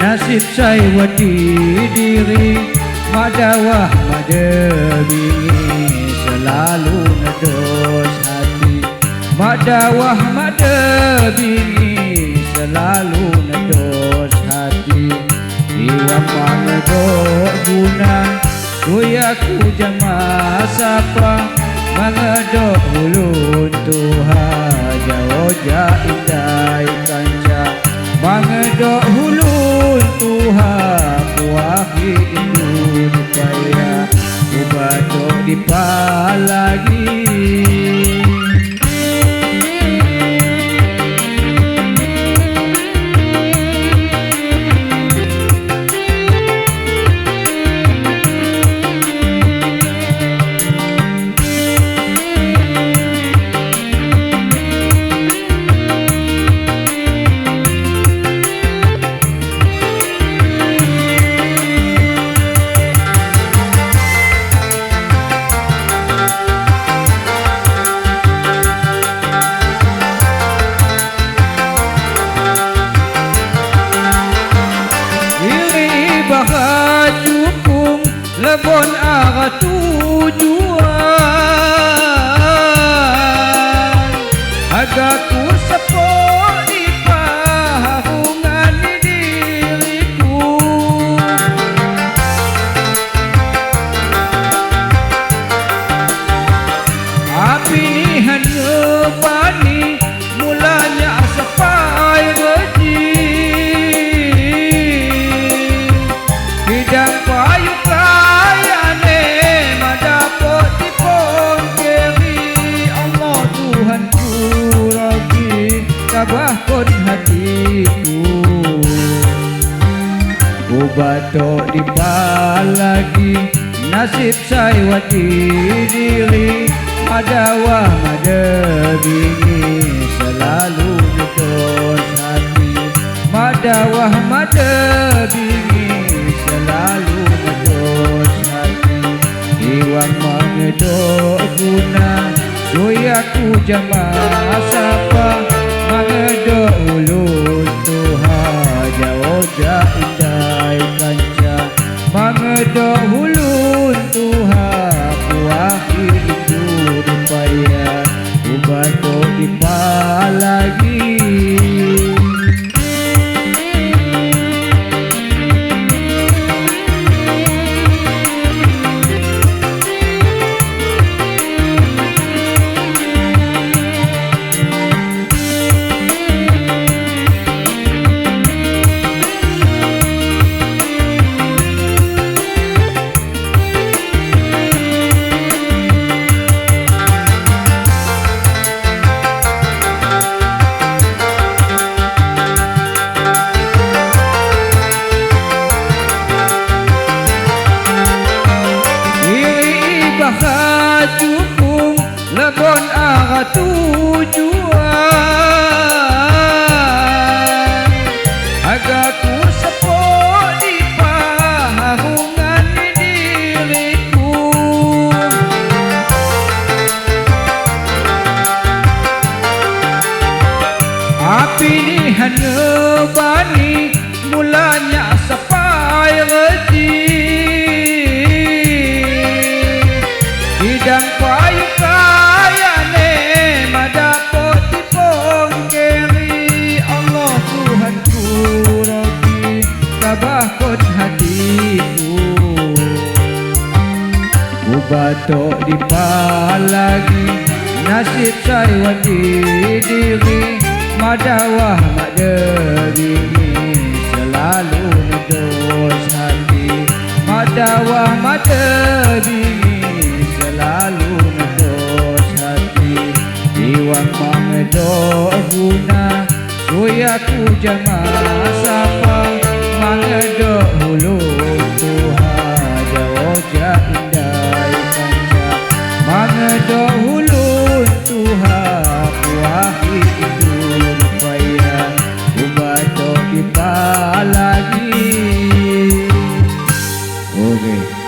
nasib saya wati diri madawah madebingi selalu ngedos hati madawah madebingi selalu ngedos hati iwam mangedok guna kuyaku jamaah sapa mangedok ulun Tuhan jawoja indai kanca mangedok hulun Tuhan kuahi indun kaya ubadok dipalagi Bahajukung lebon arah tujuan agaku sepok di pahungan diriku api nihan ngebani mulanya sepai reji hidang payu kayane madapot dipon keri Allah Tuhanku Rabbi kabahkon hatiku ubatok dipalagi nasib saya wati diri madawah madebingi selalu ngedos hati madawah madebingi selalu ngedos hati iwang mangedok guna suyaku jamaah sapa mangedok ulun Tuhan jawoja indai kanca mangedok ulun Tuhan kuahi hidup rupaya ubatok dipalagi bahajukung lebon arah tujuan agaku sepok di pahungan diriku api nihan ngebani mulanya sepai reji hidang payu kayane madapot dipon keri Allah Tuhanku Rabbi kabahkon hatiku ubatok dipalagi nasib saya wati diri madawah madebingi selalu ngedos hati madawah madebingi selalu ngedos hati iwang mangedok guna suyaku jamaah sapa mangedok hulun Tuhan jawoja indai kanca mangedok hulun Tuhan kuahi hidup rupaya ubatok dipalagi. Okay.